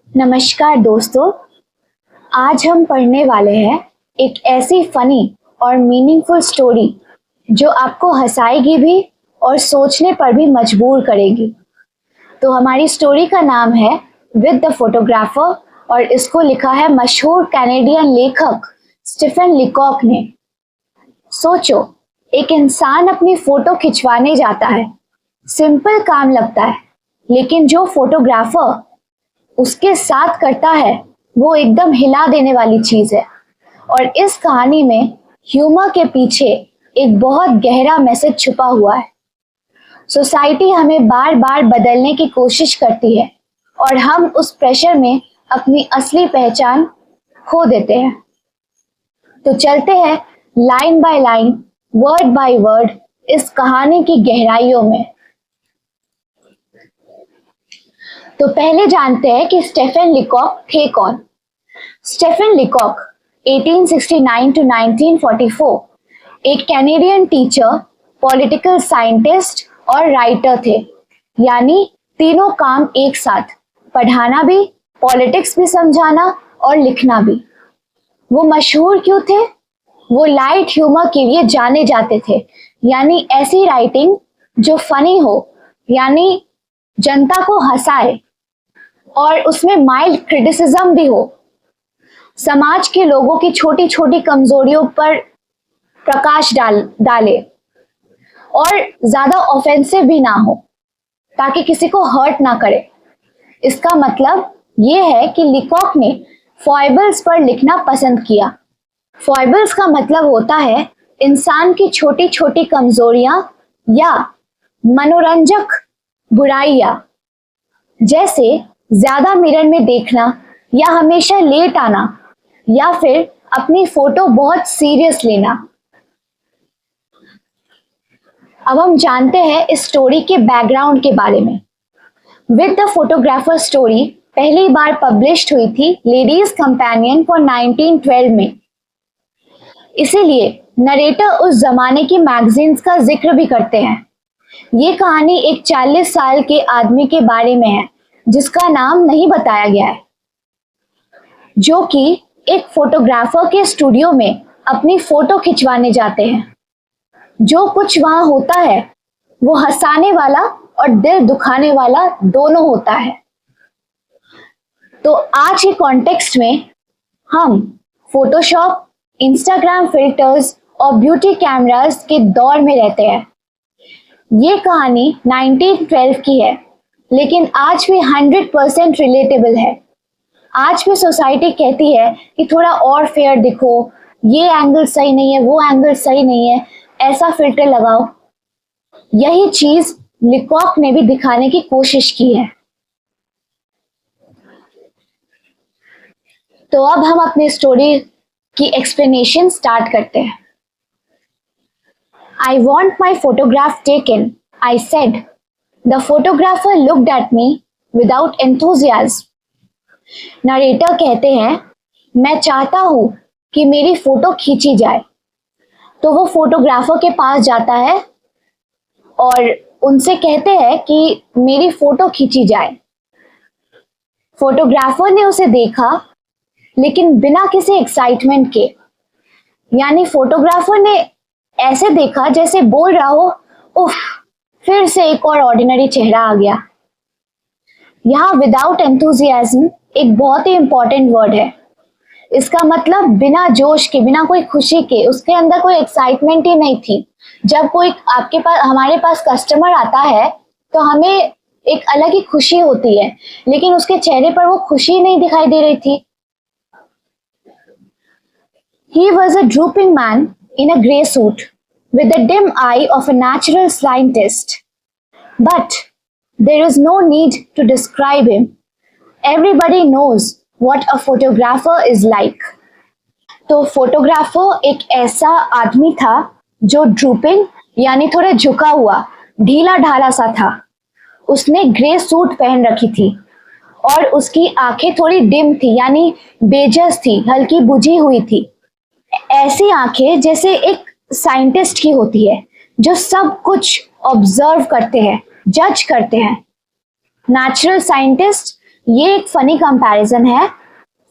नमस्कार दोस्तों, आज हम पढ़ने वाले हैं एक ऐसी फनी और मीनिंगफुल स्टोरी जो आपको हंसाएगी भी और सोचने पर भी मजबूर करेगी। तो हमारी स्टोरी का नाम है विद द फोटोग्राफर और इसको लिखा है मशहूर कैनेडियन लेखक स्टीफन लीकॉक ने। सोचो, एक इंसान अपनी फोटो खिंचवाने जाता है। सिंपल काम लगता है, लेकिन जो फोटोग्राफर उसके साथ करता है वो एकदम हिला देने वाली चीज है। और इस कहानी में ह्यूमर के पीछे एक बहुत गहरा मैसेज छुपा हुआ है। सोसाइटी हमें बार बार बदलने की कोशिश करती है और हम उस प्रेशर में अपनी असली पहचान खो देते हैं। तो चलते हैं line by line, word by word इस कहानी की गहराइयों में। तो पहले जानते हैं कि स्टीफन लीकॉक थे कौन। स्टीफन लीकॉक 1869 to 1944 एक कैनेडियन टीचर, पॉलिटिकल साइंटिस्ट और राइटर थे। यानी तीनों काम एक साथ, पढ़ाना भी, पॉलिटिक्स भी समझाना और लिखना भी। वो मशहूर क्यों थे? वो लाइट ह्यूमर के लिए जाने जाते थे। यानी ऐसी राइटिंग जो फनी हो, यानी जनता को हंसाए और उसमें माइल्ड क्रिटिसिज्म भी हो। समाज के लोगों की छोटी छोटी कमजोरियों पर प्रकाश डाले और ज्यादा ऑफेंसिव भी ना हो, ताकि किसी को हर्ट ना करे। इसका मतलब ये है कि लीकॉक ने फॉयबल्स पर लिखना पसंद किया। फॉयबल्स का मतलब होता है इंसान की छोटी छोटी कमजोरियां या मनोरंजक बुराइयां, जैसे ज्यादा मिरर में देखना या हमेशा लेट आना या फिर अपनी फोटो बहुत सीरियस लेना। अब हम जानते हैं इस स्टोरी के बैकग्राउंड के बारे में। विद द फोटोग्राफर स्टोरी पहली बार पब्लिश्ड हुई थी लेडीज कंपेनियन फॉर 1912 में। इसीलिए नरेटर उस जमाने की मैगजीन्स का जिक्र भी करते हैं। ये कहानी एक 40 साल के आदमी के बारे में है जिसका नाम नहीं बताया गया है, जो कि एक फोटोग्राफर के स्टूडियो में अपनी फोटो खिंचवाने जाते हैं। जो कुछ वहां होता है वो हंसाने वाला और दिल दुखाने वाला दोनों होता है। तो आज के कॉन्टेक्स्ट में हम फोटोशॉप, इंस्टाग्राम फिल्टर्स और ब्यूटी कैमरास के दौर में रहते हैं। ये कहानी 1912 की है, लेकिन आज भी 100% रिलेटेबल है। आज भी सोसाइटी कहती है कि थोड़ा और फेयर दिखो, ये एंगल सही नहीं है, वो एंगल सही नहीं है, ऐसा फिल्टर लगाओ। यही चीज लीकॉक ने भी दिखाने की कोशिश की है। तो अब हम अपनी स्टोरी की एक्सप्लेनेशन स्टार्ट करते हैं। I want my photograph taken, I said. The photographer looked at me without enthusiasm. Narrator कहते हैं, मैं चाहता हूं कि मेरी फोटो खींची जाए। तो वो फोटोग्राफर के पास जाता है और उनसे कहते हैं कि मेरी फोटो खींची जाए। फोटोग्राफर ने उसे देखा, लेकिन बिना किसी एक्साइटमेंट के। यानी फोटोग्राफर ने ऐसे देखा जैसे बोल रहा हो, उफ, फिर से एक और ऑर्डिनरी चेहरा आ गया। यहाँ विदाउट एंथुजियाज्म एक बहुत ही इंपॉर्टेंट वर्ड है। इसका मतलब बिना जोश के, बिना कोई खुशी के, उसके अंदर कोई एक्साइटमेंट ही नहीं थी। जब कोई आपके पास, हमारे पास कस्टमर आता है तो हमें एक अलग ही खुशी होती है, लेकिन उसके चेहरे पर वो खुशी नहीं दिखाई दे रही थी। He was a drooping man in a grey suit, with the dim eye of a natural scientist. But there is no need to describe him. Everybody knows what a photographer is like. तो photographer एक ऐसा आदमी था जो drooping यानी थोड़ा झुका हुआ, ढीला ढाला सा था। उसने ग्रे सूट पहन रखी थी और उसकी आंखें थोड़ी डिम थी, यानी बेजस थी, हल्की बुझी हुई थी। ऐसी आंखें जैसे एक साइंटिस्ट की होती है, जो सब कुछ ऑब्जर्व करते हैं, जज करते हैं। नेचुरल साइंटिस्ट ये एक फनी कंपैरिजन है।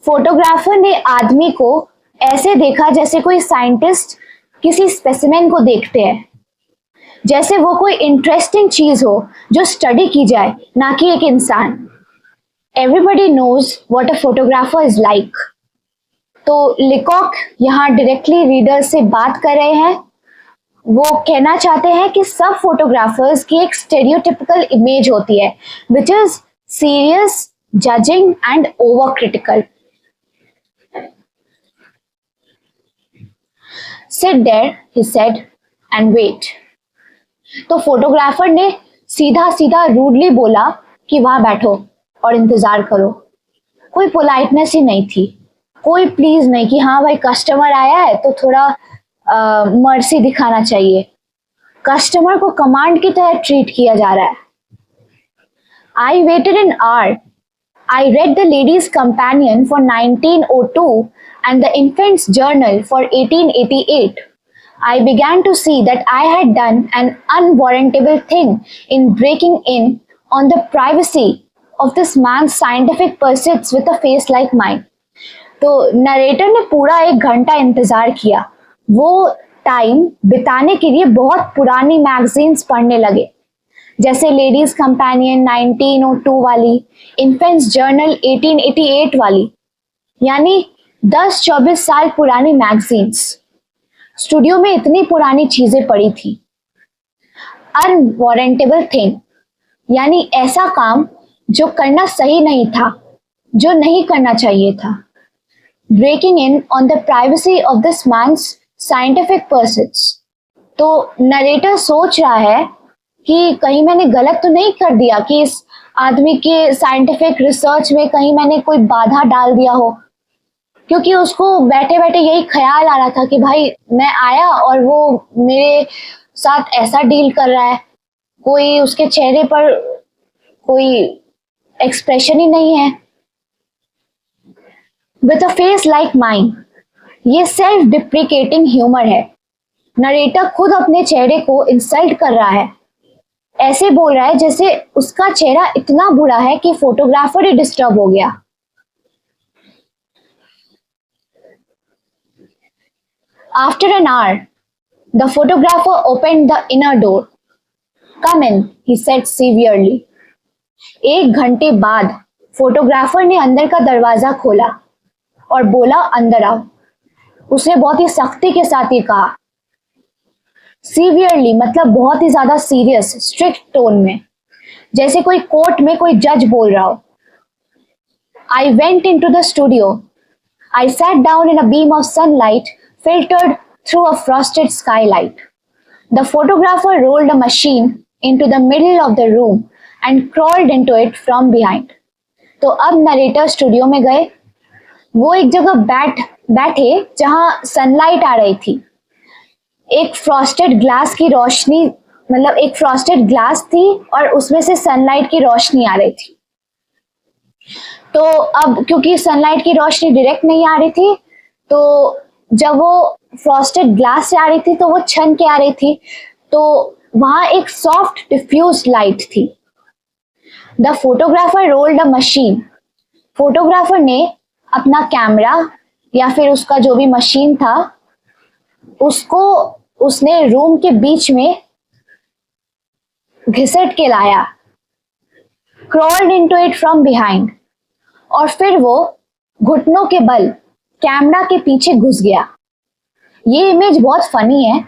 फोटोग्राफर ने आदमी को ऐसे देखा जैसे कोई साइंटिस्ट किसी स्पेसिमेन को देखते हैं, जैसे वो कोई इंटरेस्टिंग चीज हो जो स्टडी की जाए, ना कि एक इंसान। Everybody knows what a photographer is like. तो लिकॉक यहाँ डायरेक्टली रीडर से बात कर रहे हैं। वो कहना चाहते हैं कि सब फोटोग्राफर्स की एक स्टेरियोटिपिकल इमेज होती है, which is serious, judging and over critical. Sit there, he said, and wait. तो फोटोग्राफर ने सीधा सीधा रूडली बोला कि वहां बैठो और इंतजार करो। कोई पोलाइटनेस ही नहीं थी, कोई प्लीज नहीं कि हाँ भाई कस्टमर आया है तो थोड़ा मर्सी दिखाना चाहिए। कस्टमर को कमांड की तरह ट्रीट किया जा रहा है। I waited an hour. I read the Ladies' Companion for 1902 and the Infant's Journal for 1888. I began to see that I had done an unwarrantable thing in breaking in on the privacy of this man's scientific pursuits with a face like mine. तो narrator ने पूरा 1 घंटा इंतजार किया। वो time बिताने के लिए बहुत पुरानी मैगजीन्स पढ़ने लगे, जैसे लेडीज कंपेनियन 1902 वाली, इन्फेंट्स जर्नल 1888 वाली, यानी 10-24 साल पुरानी मैगजीन्स। स्टूडियो में इतनी पुरानी चीजें पड़ी थी। अनवारंटेबल थिंग, यानी ऐसा काम जो करना सही नहीं था, जो नहीं करना चाहिए था। Breaking in on the privacy of this man's scientific pursuits. तो नरेटर सोच रहा है कि कहीं मैंने गलत तो नहीं कर दिया, कि इस आदमी के साइंटिफिक रिसर्च में कहीं मैंने कोई बाधा डाल दिया हो, क्योंकि उसको बैठे बैठे यही ख्याल आ रहा था कि भाई मैं आया और वो मेरे साथ ऐसा डील कर रहा है, कोई उसके चेहरे पर कोई एक्सप्रेशन ही नहीं है। With a face like mine, ये सेल्फ डिप्रिकेटिंग ह्यूमर है। नरेटर खुद अपने चेहरे को इंसल्ट कर रहा है, ऐसे बोल रहा है जैसे उसका चेहरा इतना बुरा है कि फोटोग्राफर ही डिस्टर्ब हो गया। After an hour, the photographer opened the inner door. Come in, he said severely. 1 घंटे बाद फोटोग्राफर ने अंदर का दरवाजा खोला और बोला अंदर आओ। उसने बहुत ही सख्ती के साथ ही कहा। सीवियरली मतलब बहुत ही ज्यादा सीरियस, स्ट्रिक्ट टोन में, जैसे कोई कोर्ट में कोई जज बोल रहा हो। I went into the studio. I sat down in a beam of sunlight filtered through a frosted skylight. The photographer rolled a machine into the middle of the room and crawled into it from behind. तो अब narrator studio में गए। वो एक जगह बैठे जहां sunlight आ रही थी। एक फ्रॉस्टेड ग्लास की रोशनी, मतलब एक फ्रॉस्टेड ग्लास थी और उसमें से सनलाइट की रोशनी आ रही थी। तो अब क्योंकि सनलाइट की रोशनी डायरेक्ट नहीं आ रही थी, तो जब वो फ्रॉस्टेड ग्लास से आ रही थी तो वो छन के आ रही थी, तो वहां एक सॉफ्ट डिफ्यूज लाइट थी। The photographer rolled a machine. Photographer ने अपना कैमरा या फिर उसका जो भी मशीन था उसको उसने रूम के बीच में घिसट के लाया। Crawled into it from behind, और फिर वो घुटनों के बल कैमरा के पीछे घुस गया। ये इमेज बहुत फनी है।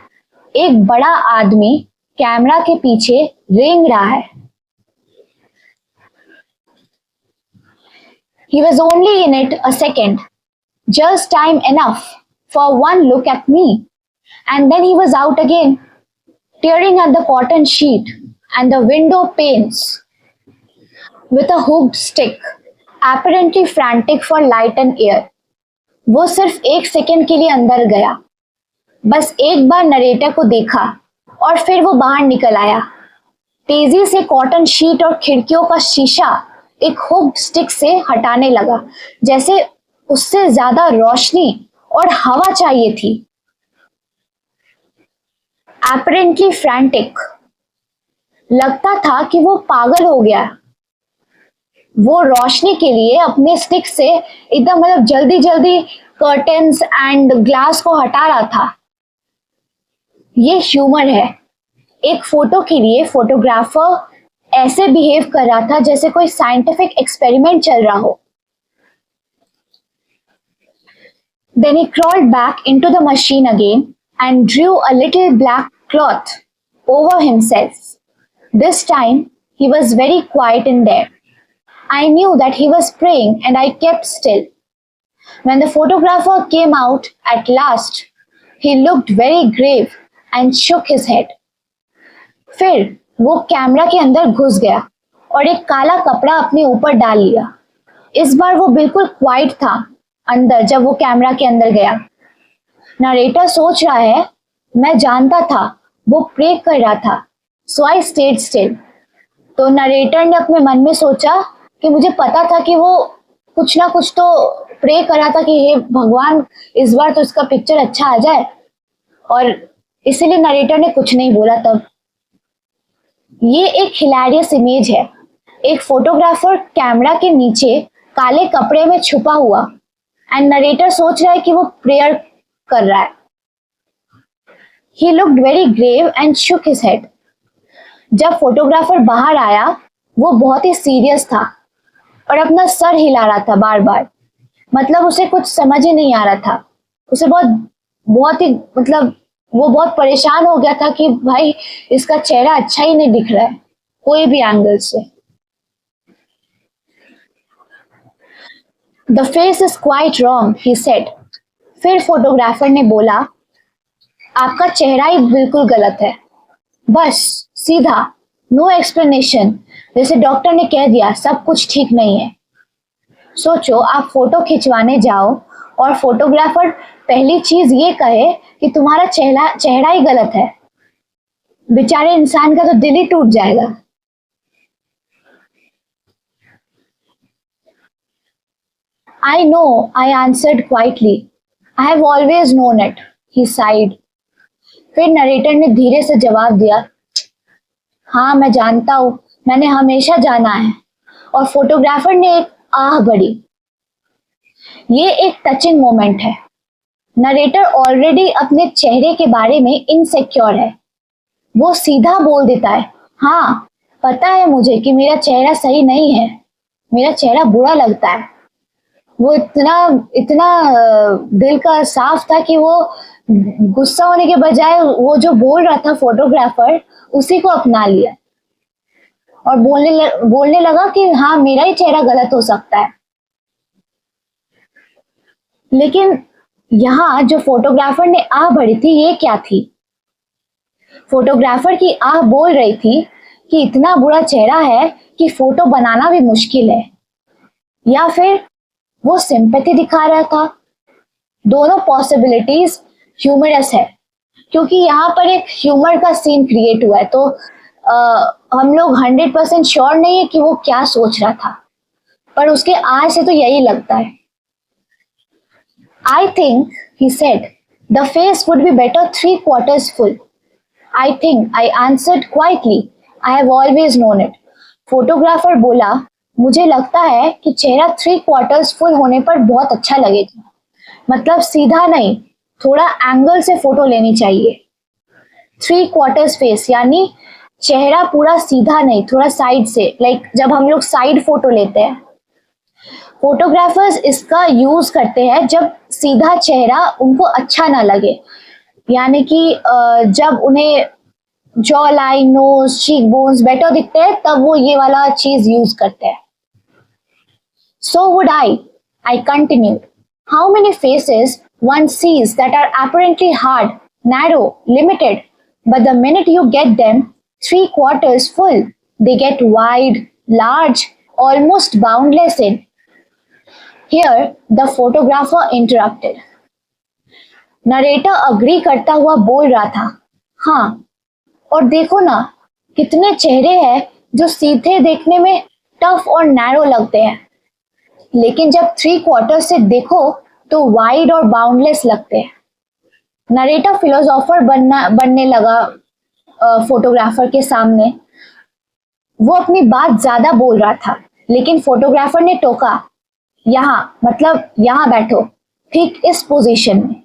एक बड़ा आदमी कैमरा के पीछे रेंग रहा है। He was only in it a second, just time enough for one look at me, and then he was out again, tearing at the cotton sheet and the window panes with a hooked stick, apparently frantic for light and air. वो सिर्फ 1 second के लिए अंदर गया, बस एक बार narrator को देखा और फिर वो बाहर निकल आया। तेजी से कॉटन शीट और खिड़कियों का शीशा एक हुक्ड स्टिक से हटाने लगा, जैसे उससे ज्यादा रोशनी और हवा चाहिए थी। Apparently frantic, लगता था कि वो पागल हो गया। वो रोशनी के लिए अपने स्टिक से एकदम मतलब जल्दी जल्दी कर्टन्स एंड ग्लास को हटा रहा था। ये ह्यूमर है। एक फोटो के लिए फोटोग्राफर ऐसे बिहेव कर रहा था जैसे कोई साइंटिफिक एक्सपेरिमेंट चल रहा हो। Then he crawled back into the machine again and drew a little black cloth over himself. This time he was very quiet in there. I knew that he was praying and I kept still. When the photographer came out at last, he looked very grave and shook his head. फिर वो camera के अंदर घुस गया और एक काला कपड़ा अपने ऊपर डाल लिया। इस बार वो बिल्कुल क्वाइट था अंदर जब वो कैमरा के अंदर गया। नरेटर सोच रहा है, मैं जानता था वो प्रे कर रहा था, सो आई स्टेड स्टिल। तो नरेटर ने अपने मन में सोचा कि मुझे पता था कि वो कुछ ना कुछ तो प्रे कर रहा था कि हे भगवान, इस बार तो इसका पिक्चर अच्छा आ जाए, और इसीलिए नरेटर ने कुछ नहीं बोला तब। ये एक हिलेरियस इमेज है। एक फोटोग्राफर कैमरा के नीचे काले कपड़े में छुपा हुआ एंड नरेटर सोच रहा है कि वो प्रेयर कर रहा है। He looked very grave and shook his head. जब फोटोग्राफर बाहर आया वो बहुत ही सीरियस था और अपना सर हिला रहा था बार बार। मतलब उसे कुछ समझ ही नहीं आ रहा था। उसे बहुत ही मतलब वो बहुत परेशान हो गया था कि भाई इसका चेहरा अच्छा ही नहीं दिख रहा है कोई भी एंगल से। The face is quite wrong, he said. फिर फोटोग्राफर ने बोला, आपका चेहरा ही बिल्कुल गलत है, बस सीधा, नो एक्सप्लेनेशन, जैसे डॉक्टर ने कह दिया सब कुछ ठीक नहीं है। सोचो आप फोटो खिंचवाने जाओ और फोटोग्राफर पहली चीज ये कहे कि तुम्हारा चेहरा ही गलत है, बेचारे इंसान का तो दिल ही टूट जाएगा। I know, I answered quietly. I have always known it, he sighed. फिर नरेटर ने धीरे से जवाब दिया, हाँ मैं जानता हूँ, मैंने हमेशा जाना है। और फोटोग्राफर ने एक आह भरी। ये एक टचिंग मोमेंट है। नरेटर ऑलरेडी अपने चेहरे के बारे में इनसिक्योर है। वो सीधा बोल देता है, हाँ पता है मुझे कि मेरा चेहरा सही नहीं है, मेरा चेहरा बुरा लगता है। वो इतना दिल का साफ था कि वो गुस्सा होने के बजाय वो जो बोल रहा था फोटोग्राफर उसी को अपना लिया और बोलने लगा कि हाँ मेरा ही चेहरा गलत हो सकता है। लेकिन यहाँ जो फोटोग्राफर ने आह भरी थी ये क्या थी? फोटोग्राफर की आह बोल रही थी कि इतना बुरा चेहरा है कि फोटो बनाना भी मुश्किल है, या फिर वो सिंपैथी दिखा रहा था। दोनों पॉसिबिलिटीज ह्यूमरस है क्योंकि यहाँ पर एक ह्यूमर का सीन क्रिएट हुआ है। तो हम लोग 100% श्योर नहीं है कि वो क्या सोच रहा था, पर उसके आज से तो यही लगता है। I think, he said, the face would be better 3/4 full. I think, I answered quietly. I have always known it. Photographer बोला, मुझे लगता है कि चेहरा 3/4 फुल होने पर बहुत अच्छा लगेगा। मतलब सीधा नहीं, थोड़ा एंगल से फोटो लेनी चाहिए। 3/4 फेस यानी चेहरा पूरा सीधा नहीं, थोड़ा साइड से, लाइक जब हम लोग साइड फोटो लेते हैं। फोटोग्राफर्स इसका यूज करते हैं जब सीधा चेहरा उनको अच्छा ना लगे, यानी कि जब उन्हें jaw line, nose, cheek bones better दिखते हैं तब वो ये वाला चीज यूज करते हैं। So would I continued. How many faces one sees that are apparently hard, narrow, limited, but the minute you get them 3/4 full, they get wide, large, almost boundless in. Here, the photographer interrupted. Narrator agree करता हुआ बोल रहा था, हाँ, और देखो ना कितने चेहरे हैं जो सीधे देखने में टफ और नैरो लगते हैं, लेकिन जब 3/4 से देखो तो वाइड और बाउंडलेस लगते हैं। नरेटर फिलोसोफर बनने लगा फोटोग्राफर के सामने। वो अपनी बात ज्यादा बोल रहा था, लेकिन फोटोग्राफर ने टोका, यहाँ मतलब यहाँ बैठो, ठीक इस पोजीशन में।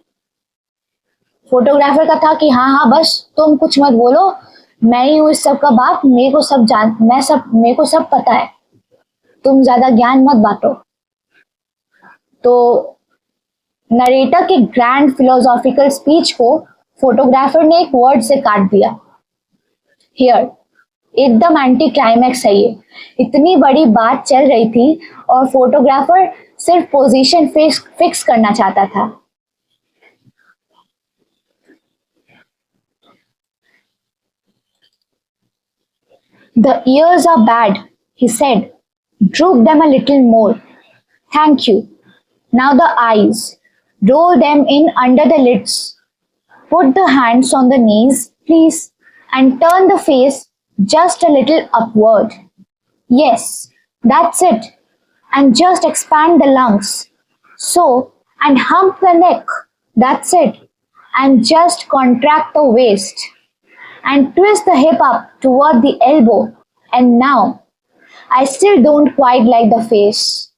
फोटोग्राफर का था कि हाँ हाँ बस तुम कुछ मत बोलो, मैं ही हूँ इस सब का बाप, मेरे को सब पता है, तुम ज्यादा ज्ञान मत बांटो। तो नरेटर के ग्रैंड फिलोसॉफिकल स्पीच को फोटोग्राफर ने एक वर्ड से काट दिया, हियर। एकदम एंटी क्लाइमैक्स है ये। इतनी बड़ी बात चल रही थी और फोटोग्राफर सिर्फ पोजीशन फिक्स करना चाहता था। The ears are bad, he said. Droop them a little more. Thank you. Now the eyes. Roll them in under the lids. Put the hands on the knees, please, and turn the face just a little upward. Yes, that's it. And just expand the lungs. So, and hump the neck. That's it. And just contract the waist. And twist the hip up toward the elbow. And now, I still don't quite like the face.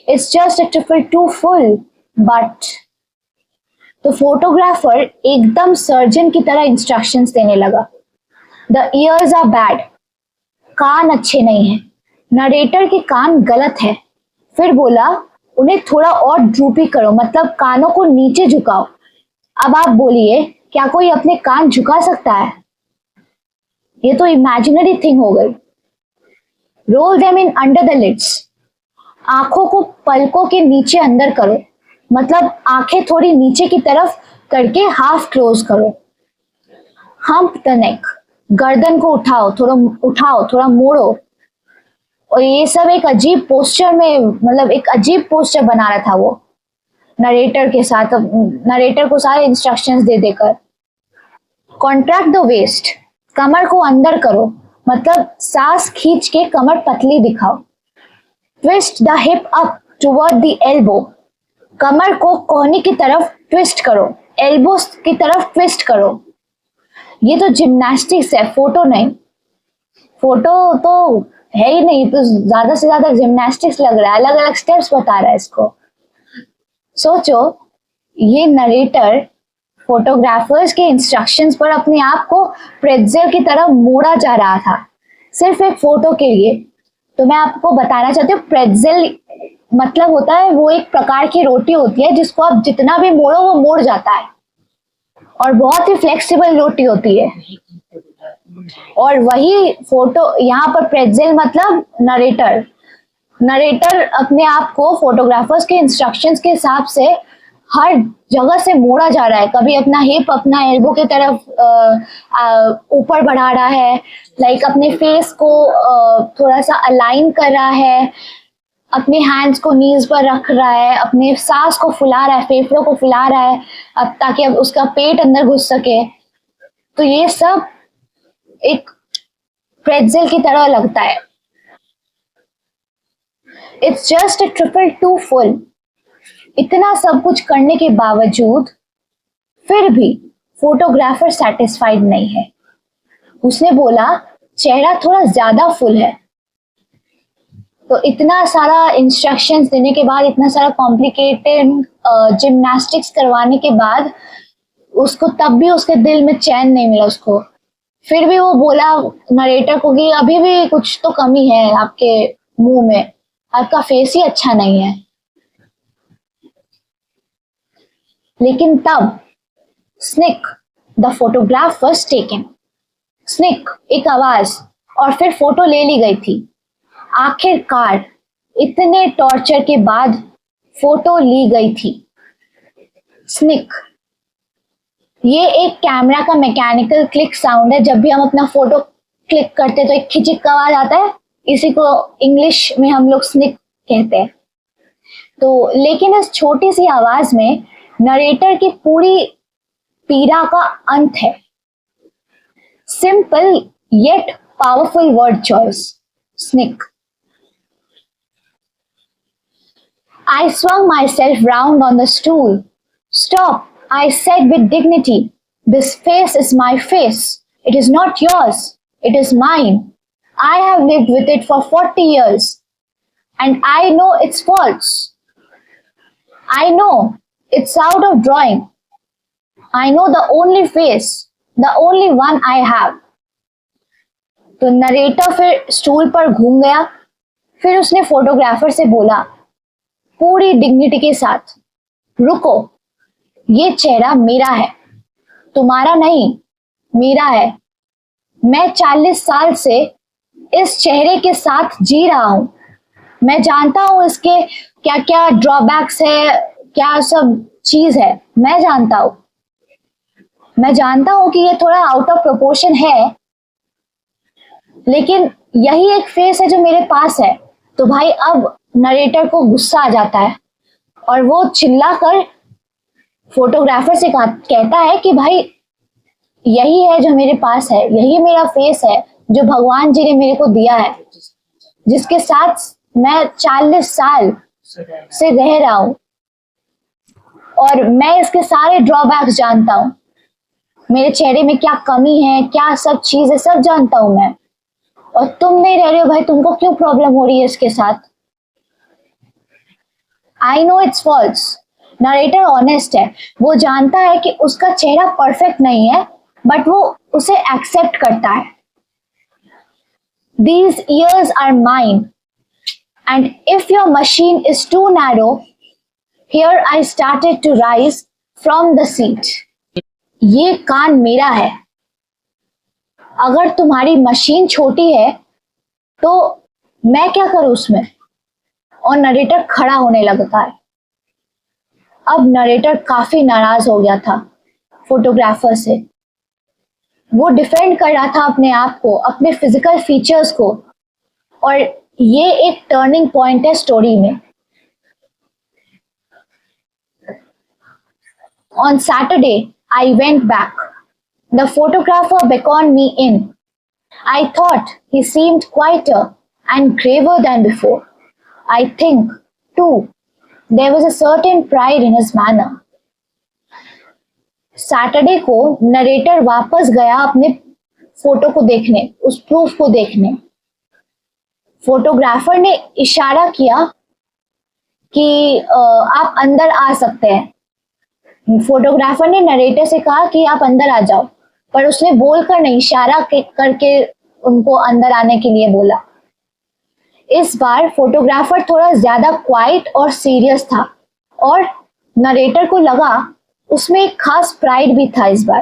It's just a trifle too full, but तो photographer एकदम surgeon की तरह instructions देने लगा। The years are bad, कान अच्छे नहीं हैं। Narrator के कान गलत है। फिर बोला, उन्हें थोड़ा और ड्रूपी करो, मतलब कानों को नीचे झुकाओ। अब आप बोलिए, क्या कोई अपने कान झुका सकता है? ये तो इमेजिनरी थिंग हो गई। Roll them in under the lids, आंखों को पलकों के नीचे अंदर करो, मतलब आंखें थोड़ी नीचे की तरफ करके हाफ क्लोज करो। हम्प द नेक, गर्दन को उठाओ, थोड़ा मोड़ो। और ये सब एक अजीब पोस्चर में, मतलब एक अजीब पोस्चर बना रहा था वो नरेटर के साथ, नरेटर को सारे इंस्ट्रक्शंस दे देकर। कॉन्ट्रैक्ट द वेस्ट, कमर को अंदर करो, मतलब सांस खींच के कमर पतली दिखाओ। Twist the hip up toward the elbow, कमर को कोहनी की तरफ ट्विस्ट करो, एल्बो की तरफ ट्विस्ट करो। ये तो जिम्नास्टिक्स है, फोटो नहीं। फोटो तो है ही नहीं, तो ज्यादा से ज्यादा जिम्नास्टिक्स लग रहा है, अलग अलग स्टेप्स बता रहा है इसको। सोचो, ये नरेटर फोटोग्राफर्स के इंस्ट्रक्शंस पर अपने आप को प्रेट्जेल की तरह मोड़ा जा रहा था, सिर्फ एक फोटो के लिए। तो मैं आपको बताना चाहती हूँ, प्रेट्जेल मतलब होता है, वो एक प्रकार की रोटी होती है जिसको आप जितना भी मोड़ो वो मोड़ जाता है, और बहुत ही फ्लेक्सिबल रोटी होती है। और वही फोटो यहाँ पर प्रेट्जेल मतलब नरेटर अपने आप को फोटोग्राफर्स के इंस्ट्रक्शंस के हिसाब से हर जगह से मोड़ा जा रहा है। कभी अपना हिप अपना एल्बो की तरफ ऊपर बढ़ा रहा है, लाइक अपने फेस को थोड़ा सा अलाइन कर रहा है, अपने हैंड्स को नीज पर रख रहा है, अपने सांस को फुला रहा है, फेफड़ों को फुला रहा है, अब ताकि अब उसका पेट अंदर घुस सके। तो ये सब एक प्रेट्जेल की तरह लगता है। It's just a triple two full. इतना सब कुछ करने के बावजूद फिर भी फोटोग्राफर सेटिस्फाइड नहीं है। उसने बोला, चेहरा थोड़ा ज्यादा फुल है। तो इतना सारा इंस्ट्रक्शंस देने के बाद, इतना सारा कॉम्प्लिकेटेड जिम्नास्टिक्स करवाने के बाद उसको तब भी उसके दिल में चैन नहीं मिला उसको। फिर भी वो बोला नरेटर को कि अभी भी कुछ तो कमी है आपके मुंह में, आपका फेस ही अच्छा नहीं है। लेकिन तब sneak the photograph was taken. Sneak एक आवाज, और फिर फोटो ले ली गई थी। आखिरकार इतने टॉर्चर के बाद फोटो ली गई थी। स्निक, ये एक कैमरा का मैकेनिकल क्लिक साउंड है। जब भी हम अपना फोटो क्लिक करते तो एक खिचिक का आवाज आता है, इसी को इंग्लिश में हम लोग स्निक कहते हैं। तो लेकिन इस छोटी सी आवाज में नरेटर की पूरी पीड़ा का अंत है। Simple yet powerful word choice, sneak. I swung myself round on the stool. Stop, I said with dignity. This face is my face. It is not yours. It is mine. I have lived with it for 40 years. and I know it's false. I know it's out of drawing. I know the only face, the only one I have. तो narrator फिर stool पर घूम गया। फिर उसने photographer से बोला पूरी डिग्निटी के साथ, रुको, ये चेहरा मेरा है, तुम्हारा नहीं, मेरा है। मैं 40 साल से इस चेहरे के साथ जी रहा हूं। मैं जानता हूं इसके क्या क्या ड्रॉबैक्स है, क्या सब चीज है, मैं जानता हूं। मैं जानता हूं कि ये थोड़ा आउट ऑफ प्रोपोर्शन है, लेकिन यही एक फेस है जो मेरे पास है। तो भाई अब नरेटर को गुस्सा आ जाता है और वो चिल्लाकर फोटोग्राफर से कहता है कि भाई यही है जो मेरे पास है, यही मेरा फेस है जो भगवान जी ने मेरे को दिया है, जिसके साथ मैं 40 साल से रह रहा हूं और मैं इसके सारे ड्रॉबैक्स जानता हूं। मेरे चेहरे में क्या कमी है, क्या सब चीज है, सब जानता हूं मैं। और तुम नहीं रह रहे हो भाई, तुमको क्यों प्रॉब्लम हो रही है इसके साथ? I know it's false. Narrator honest है, वो जानता है कि उसका चेहरा परफेक्ट नहीं है, बट वो उसे एक्सेप्ट करता है। These ears are mine, and if your machine is too narrow, here I started to rise from the seat. ये कान मेरा है, अगर तुम्हारी मशीन छोटी है तो मैं क्या करूं उसमें? और नरेटर खड़ा होने लगता है। अब नरेटर काफी नाराज हो गया था फोटोग्राफर से। वो डिफेंड कर रहा था अपने आप को, अपने फिजिकल फीचर्स को, और ये एक टर्निंग पॉइंट है स्टोरी में। On Saturday I went back. The photographer beckoned me in. I thought he seemed quieter and graver than before. I think, too, there was a certain pride in his manner. Saturday को narrator वापस गया अपने photo को देखने, उस proof को देखने। Photographer ने इशारा किया कि आप अंदर आ सकते हैं। फोटोग्राफर ने नरेटर से कहा कि आप अंदर आ जाओ, पर उसने बोलकर नहीं, इशारा करके उनको अंदर आने के लिए बोला। इस बार फोटोग्राफर थोड़ा ज्यादा क्वाइट और सीरियस था और नरेटर को लगा उसमें एक खास प्राइड भी था इस बार।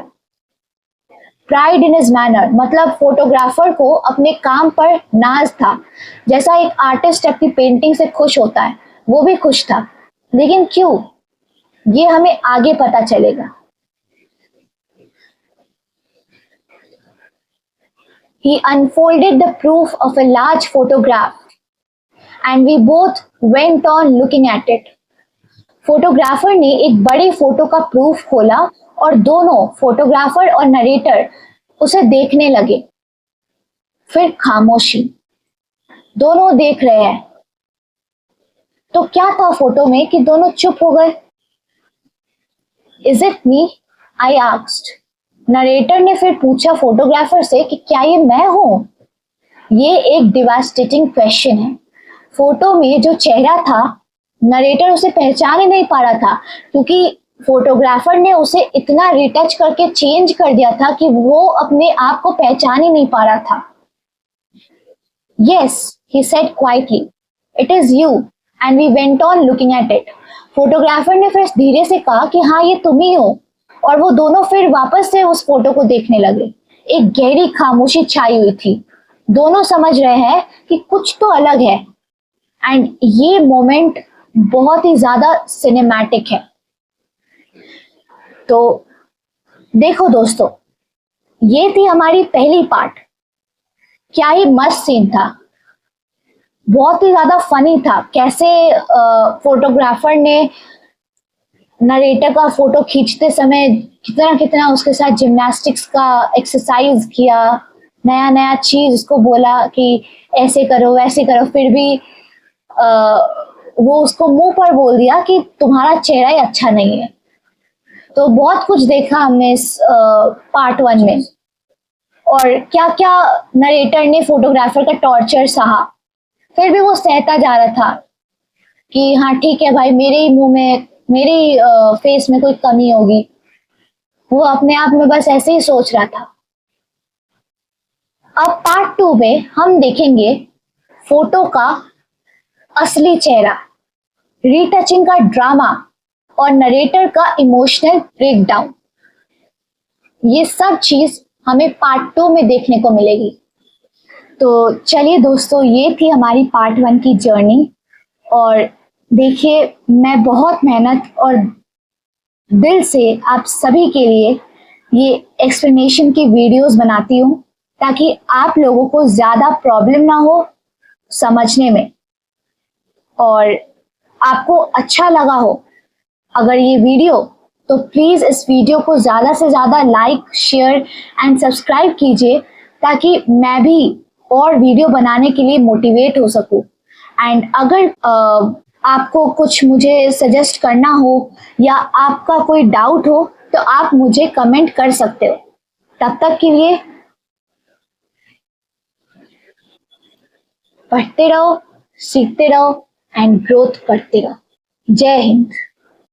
प्राइड इन हिज मैनर मतलब फोटोग्राफर को अपने काम पर नाज था। जैसा एक आर्टिस्ट अपनी पेंटिंग से खुश होता है, वो भी खुश था। लेकिन क्यों, ये हमें आगे पता चलेगा। He unfolded the proof of a large photograph and we both went on looking at it. Photographer ने एक बड़ी फोटो का प्रूफ खोला और दोनों, फोटोग्राफर और नरेटर, उसे देखने लगे। फिर खामोशी, दोनों देख रहे हैं। तो क्या था फोटो में कि दोनों चुप हो गए? Is it me? I asked. Narrator ने फिर पूछा फोटोग्राफर से कि क्या ये मैं हूं? ये एक डिवास्टेटिंग क्वेश्चन है। फोटो में जो चेहरा था, नरेटर उसे पहचान ही नहीं पा रहा था, क्योंकि फोटोग्राफर ने उसे इतना रिटच करके चेंज कर दिया था कि वो अपने आप को पहचान ही नहीं पा रहा था। Yes, he said quietly. It is you, and we went on looking at it. Photographer ने फिर धीरे से कहा कि हाँ, ये तुम ही हो, और वो दोनों फिर वापस से उस फोटो को देखने लगे। एक गहरी खामोशी छाई हुई थी। दोनों समझ रहे हैं कि कुछ तो अलग है, एंड ये मोमेंट बहुत ही ज्यादा सिनेमैटिक है। तो देखो दोस्तों, ये थी हमारी पहली पार्ट। क्या ही मस्त सीन था, बहुत ही ज्यादा फनी था। कैसे फोटोग्राफर ने नरेटर का फोटो खींचते समय कितना कितना उसके साथ जिम्नास्टिक्स का एक्सरसाइज किया, नया नया चीज उसको बोला कि ऐसे करो वैसे करो, फिर भी वो उसको मुंह पर बोल दिया कि तुम्हारा चेहरा ही अच्छा नहीं है। तो बहुत कुछ देखा हमने इस पार्ट 1 में, और क्या क्या नरेटर ने फोटोग्राफर का टॉर्चर सहा। फिर भी वो सहता जा रहा था कि हाँ ठीक है भाई, मेरे ही मुंह में, मेरे ही फेस में कोई कमी होगी। वो अपने आप में बस ऐसे ही सोच रहा था। अब पार्ट 2 में हम देखेंगे फोटो का असली चेहरा, रीटचिंग का ड्रामा और नरेटर का इमोशनल ब्रेकडाउन। ये सब चीज हमें पार्ट 2 में देखने को मिलेगी। तो चलिए दोस्तों, ये थी हमारी पार्ट 1 की जर्नी। और देखिए, मैं बहुत मेहनत और दिल से आप सभी के लिए ये एक्सप्लेनेशन की वीडियोस बनाती हूँ, ताकि आप लोगों को ज्यादा प्रॉब्लम ना हो समझने में, और आपको अच्छा लगा हो अगर ये वीडियो, तो प्लीज इस वीडियो को ज्यादा से ज्यादा लाइक, शेयर एंड सब्सक्राइब कीजिए, ताकि मैं भी और वीडियो बनाने के लिए मोटिवेट हो सकूं। एंड अगर आपको कुछ मुझे सजेस्ट करना हो या आपका कोई डाउट हो, तो आप मुझे कमेंट कर सकते हो। तब तक के लिए पढ़ते रहो, सीखते रहो एंड ग्रोथ करते रहो। जय हिंद।